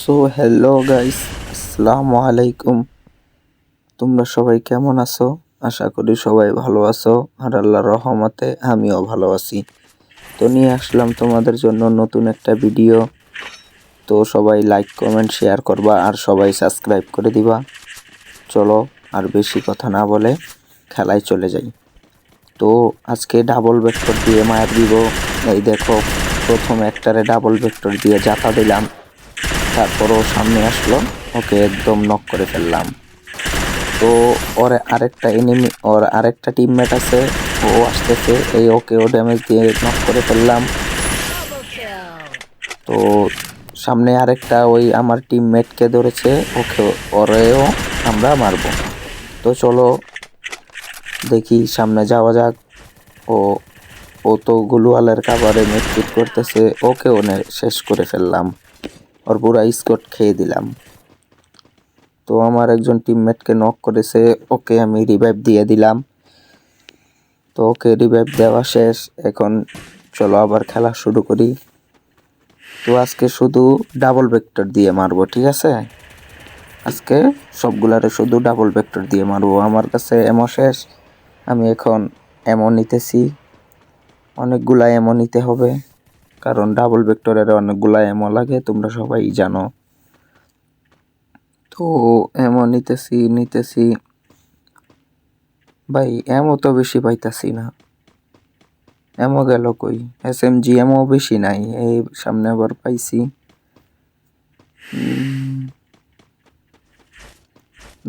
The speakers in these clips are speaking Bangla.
সো হ্যালো গাইস, আসসালামু আলাইকুম। তোমরা সবাই কেমন আছো? আশা করি সবাই ভালো আছো, আর আল্লাহর রহমতে আমিও ভালো আছি। তো নিয়ে আসলাম তোমাদের জন্য নতুন একটা ভিডিও। তো সবাই লাইক কমেন্ট শেয়ার করবা আর সবাই সাবস্ক্রাইব করে দিবা। চলো আর বেশি কথা না বলে খেলায় চলে যাই। তো আজকে ডাবল ভেক্টর দিয়ে মার দিব। এই দেখো, প্রথম একটারে ডাবল ভেক্টর দিয়ে জাতা দিলাম, তারপরও সামনে আসলো, ওকে একদম নক করে ফেললাম। তো ওর আরেকটা টিমমেট আছে, ও আসতেছে, ওকেও ড্যামেজ দিয়ে নক করে ফেললাম। তো সামনে আরেকটা ওই আমার টিমমেটকে ধরেছে, ওরেও আমরা মারবো। তো চলো দেখি সামনে যাওয়া যাক। ও ও তো গুলুয়ালের কাভারে মিটফিট করতেছে, ওকেও শেষ করে ফেললাম, ওর পুরা স্কোর খেয়ে দিলাম। তো আমার একজন টিমমেটকে নক করেছে, ওকে আমি রিভাইভ দিয়ে দিলাম। তো ওকে রিভাইভ দেওয়া শেষ, এখন চলো আবার খেলা শুরু করি। তো আজকে শুধু ডাবল ভেক্টর দিয়ে মারবো, ঠিক আছে? আজকে সবগুলারে শুধু ডাবল ভেক্টর দিয়ে মারবো। আমার কাছে এমো শেষ, আমি এখন এমো নিতেছি। অনেকগুলা এমো নিতে হবে, কারণ ডাবল ভেক্টরের অনেকগুলা এমো লাগে, তোমরা সবাই জানো। তো এমো নিতেছি ভাই, এমো তো বেশি পাইতাছি না। এমো গেল কই? SMG এমো বেশি নাই, এই সামনে আবার পাইছি।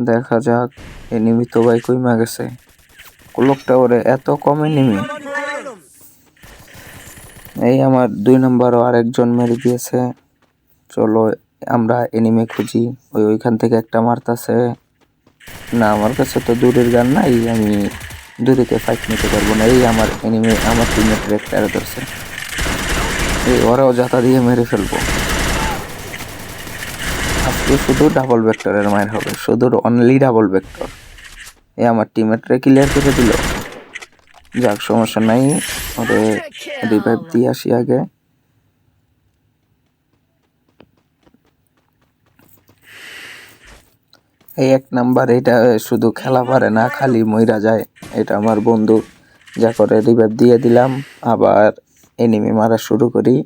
দেখা যাক। এনিমি তো ভাই কইমা গেছে, ক্লক টাওয়ারে এত কম এনিমি। এই আমার 2 নম্বরও আরেকজন মেরে দিয়েছে। চলো আমরা এনিমি খুঁজি। ওইখান থেকে একটা মারতাছে। না, আমার কাছে তো দূরের গান নাই, আমি দূরেতে ফাইট নিতে পারবো না। এই আমার এনিমি, আমার টিমমেট রেক্টারে ধরছে, এই ওরাও জাতা দিয়ে মেরে ফেলবো। আজকে শুধু ডাবল ভেক্টরের মায়ের হবে, শুধু অনলি ডাবল ভেক্টর। আমার টিমমেটরে ক্লিয়ার করে দিল। যাক, সমস্যা নাই, ওরে রিভাইভ দিয়ে আসি আগে। এই 1 নাম্বার, এটা শুধু খেলা পারে না, খালি মইরা যায়। এটা আমার বন্ধু, যা করে রিভাইভ দিয়ে দিলাম, আবার এনিমি মারা শুরু করি।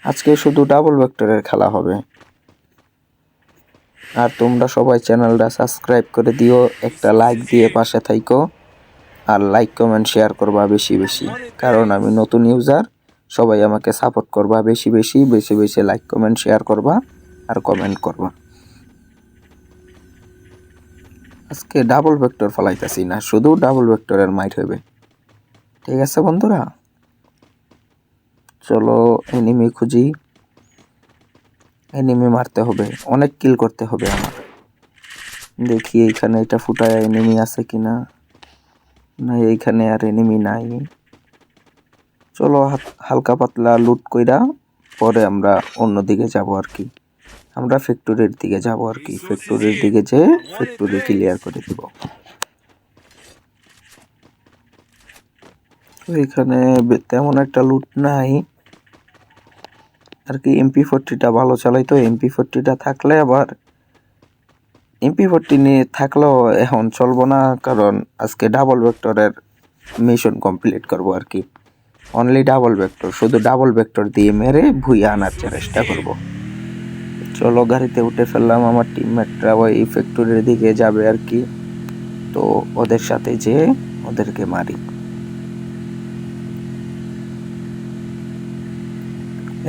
আজকে শুধু ডাবল ভেক্টরের খেলা হবে। আর তোমরা সবাই চ্যানেলটা সাবস্ক্রাইব করে দিও, একটা লাইক দিয়ে পাশে থাইকো, আর লাইক কমেন্ট শেয়ার করবা বেশি বেশি, কারণ আমি নতুন ইউজার। সবাই আমাকে সাপোর্ট করবা, বেশি বেশি লাইক কমেন্ট শেয়ার করবা আর কমেন্ট করবা। আজকে ডাবল ভেক্টর ফলাইতাছি না, শুধু ডাবল ভেক্টরের মাইট হবে, ঠিক আছে বন্ধুরা? চলো এনিমি খুঁজি, এনিমি মারতে হবে, অনেক কিল করতে হবে আমার। দেখি এইখানে এটা ফুটায় এনিমি আছে কিনা। না, এইখানে আর এনিমি নাই। চলো হালকা পাতলা লুট কইরা পরে আমরা অন্যদিকে যাব আর কি। আমরা ফ্যাক্টরির দিকে যাব আর কি, ফ্যাক্টরির দিকে যে ফ্যাক্টরি ক্লিয়ার করে দিব। এখানে তেমন একটা লুট নাই আর কি। MP40টা ভালো চালাইতো, MP40টা থাকলে আবার, MP40 নিয়ে থাকলেও এখন চলবো না, কারণ আজকে ডাবল ভেক্টরের মিশন কমপ্লিট করব আর কি। অনলি ডাবল ভেক্টর, শুধু ডাবল ভেক্টর দিয়ে মেরে ভুইয়া আনার চেষ্টা করব। চলো গাড়িতে উঠে ফেললাম, আমার টিমমেটরা ওই ফ্যাক্টরির দিকে যাবে আর কি। তো ওদের সাথে যেয়ে ওদেরকে মারি।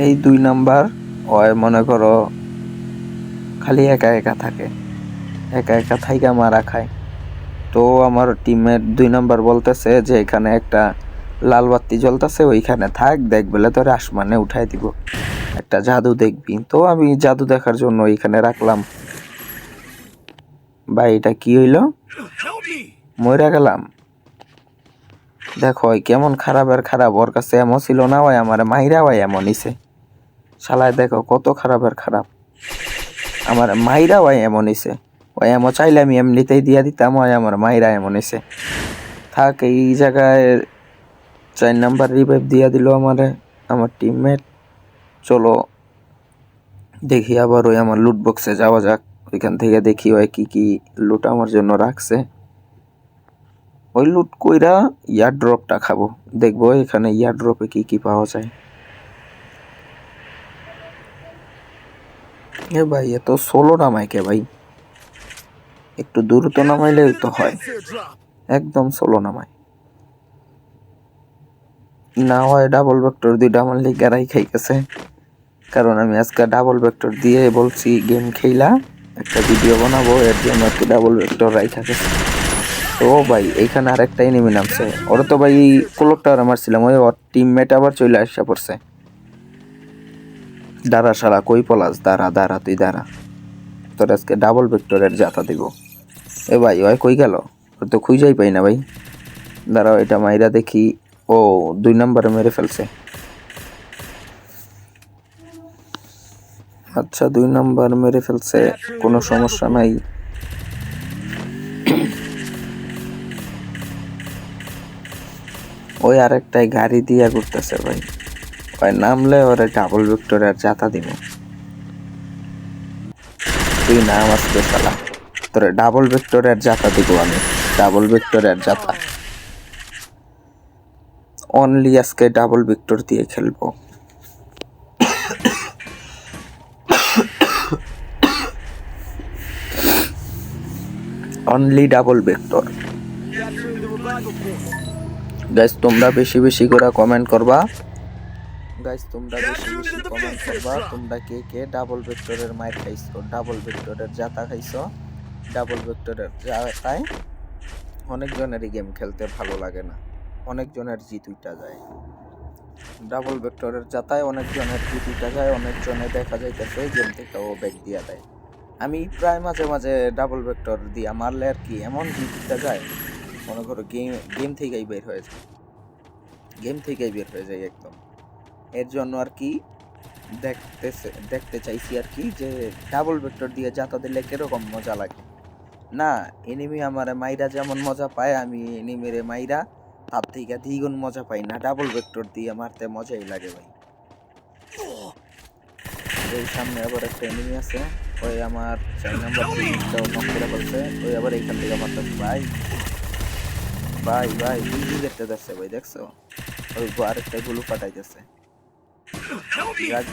এই 2 নাম্বার, ওই মনে করো খালি একা একা থাকে, একা একা থাইকা মারা খায়। তো আমার টিমমেট 2 নাম্বার বলতেছে যে এখানে একটা লাল বাতি জ্বলতেছে, ওইখানে থাক, দেখবেলে তোরে আসমানে উঠাই দিব, একটা জাদু দেখবি। তো আমি জাদু দেখার জন্য এইখানে রাখলাম। ভাই এটা কি হইলো? মইরা গেলাম। দেখো কেমন খারাপের খারাপ, ওর কাছে এমন ছিল না, ওই আমার মাইরা ওই এমন নিছে। শালায় দেখো কত খারাপের খারাপ, আমার মাইরা ওই এমন নিছে। ওই এমন চাইলে আমি এমনিতেই দিয়া দিতাম, ওই আমার মাইরা এমন নিছে। থাক, এই জায়গায় 4 নাম্বার রিভাইভ দিয়া দিল আমারে আমার টিমমেট। চলো দেখি আবার ওই আমার লুট বক্সে যাওয়া যাক, ওইখান থেকে দেখি ওই কি কি লুট আমার জন্য রাখছে। ওই লুট কইরা ইয়ার ড্রপটা খাবো, দেখবো এখানে ইয়ার ড্রপে কি কি পাওয়া যায়। এ ভাই এত সোলো নামায় কে ভাই, একটু দ্রুত নামাইলেই তো হয়, একদম সোলো নামায়। না হয় ডাবল ভেক্টর দুইটা আমার লিগারাই খাইতেছে, কারণ আমি আজকে ডাবল ভেক্টর দিয়ে বলছি গেম খেলা একটা ভিডিও বানাবো, এর জন্য আর কি ডাবল ভেক্টর রাইখা গেছে। তো ভাই এইখানে আরেকটা এনিমি নামছে, ওরা তো ভাই ক্লক টাওয়ার মারছিলাম, ওই ওর টিমমেট আবার চলে আসা পড়ছে। দাঁড়া শালা কই পলাস, দাঁড়া দাঁড়া তুই দাঁড়া, তোর আজকে ডাবল ভেক্টরের জাতা দিব। এ ভাই ওই কই গেল, ওর তো খুঁজেই পাই না ভাই। দাঁড়াও এটা মাইরা দেখি, ও 2 নম্বরে মেরে ফেলছে। আচ্ছা 2 নাম্বার মেরে ফেলছে, কোনো সমস্যা নাই। ওই আরেকটাই গাড়ি দিয়া ঘুরতেছে ভাই, ওই নামলে ওরে ডাবল ভেক্টরের জাতা দিব। তুই নাম আজকে শালা, তোরে ডাবল ভেক্টরের জাতা দিব আমি, ডাবল ভেক্টরের জাতা। অনলি আজকে ডাবল ভেক্টর দিয়ে খেলবো। Only double vector. গাইস তোমরা বেশি বেশি করে কমেন্ট করবা, গাইস তোমরা বেশি বেশি কমেন্ট করবা, তোমরা কে কে ডাবল ভেক্টরের মাইর খাইছো, ডাবল ভেক্টরের জাতা খাইছো। ডাবল ভেক্টরের জাতায় অনেকজনেরই গেম খেলতে ভালো লাগে না, অনেকজনের জিত উইটা যায়। ডাবল ভেক্টরের জাতায় অনেকজনের জিত উইটা যায়, অনেকজনে দেখা যাইতেছে গেম থেকে ও ব্যাক দিয়া দেয়। আমি প্রায় মাঝে মাঝে ডাবল ভেক্টর দিয়া মারলে আর কি এমন জিত উইটা যায়, মনে করো গেম থেকেই বের হয়ে যায়, গেম থেকেই বের হয়ে যায় একদম। এর জন্য আর কি দেখতে চাইছি আর কি যে ডাবল ভেক্টর দিয়ে জাতা দিলে কিরকম মজা লাগে। না এনিমি আমার মাইরা যেমন মজা পায়, আমি এনিমিরে মাইরা তার থেকে দ্বিগুণ মজা পাই না, ডাবল ভেক্টর দিয়ে মারতে মজাই লাগে ভাই। এই সামনে আবার একটা এনিমি আছে, ওই আমার 4 নাম্বার টিমটাও নক করে ফেলছে, ওই আবার এইখান থেকে মারতেছে ভাই। ভাই ভাই কি দেখতে যাচ্ছে ভাই, দেখছো ওই আরেকটা গুলো ফাটাইতেছে।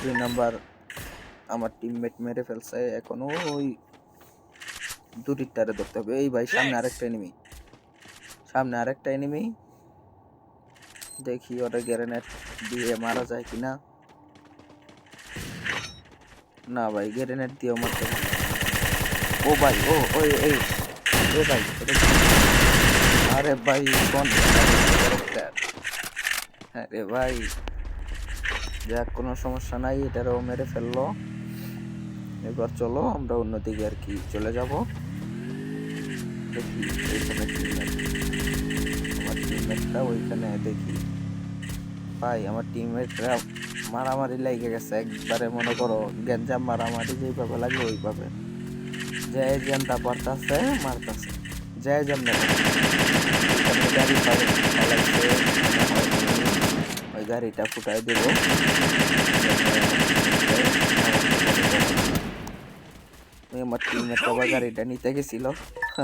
2 নাম্বার আমার টিমমেট মেরে ফেলছে, এখনো ওই দুটিটারে ধরতে হবে। এই ভাই সামনে আরেকটা এনিমি, সামনে আরেকটা এনিমি, দেখি ওটা গ্রেনেড দিয়ে মারা যায় কিনা। না ভাই গ্রেনেড দিয়েও মারতে পারে। ও ভাই ও ওই এই এ ভাই আরে ভাই কোন আরে ভাই যাক কোনো সমস্যা নাই, এটারও মেরে ফেললো। এবার চলো আমরা অন্যদিকে আর কি চলে যাব। দেখি ওইখানে আমার টিমমেটটা ওইখানে দেখি, ভাই আমার টিমমেটরা মারামারি লেগে গেছে একবারে, মনে করো গ্যাঞ্জাম মারামারি যেইভাবে লাগে ওইভাবে, যে যেমটা পারতাছে মারতাছে, যে যেমন গাড়ি পালাইছে, ওই গাড়িটা ফুটাই দেব। আমার টিমমেট আবার গাড়িটা নিতে গেছিল,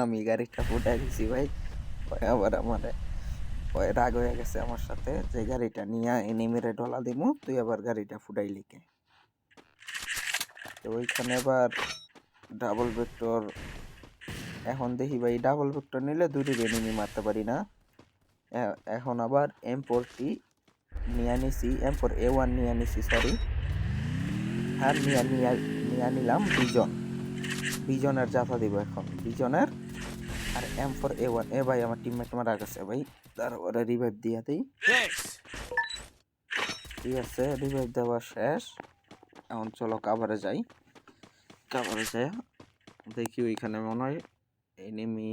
আমি গাড়িটা ফুটাই দিছি ভাই। আবার আমার রাগ হয়ে গেছে আমার সাথে, যে গাড়িটা নিয়ে এনিমিরে ডলা দিমু, তুই আবার গাড়িটা ফুটাইলি কে। তো ওইখানে আবার ডাবল ভেক্টর, এখন দেখি ভাই ডাবল ভেক্টর নিলে দুটি এনিমি মারতে পারি না। এখন আবার M4 নিয়ে নিছি, M4A1 নিয়ে নিছি সরি, আর নিয়ে নিলাম বিজনের জাতা দিব এখন, বিজনের আর M4A1। এ ভাই আমার টিমমেট মারা গেছে ভাই, তার ওরা রিভাইভ দিয়ে দিই। ঠিক আছে রিভাইভ দেওয়া শেষ, এখন চলো কাভারে যাই। কাভারে যাই দেখি ওইখানে মনে হয় এনিমি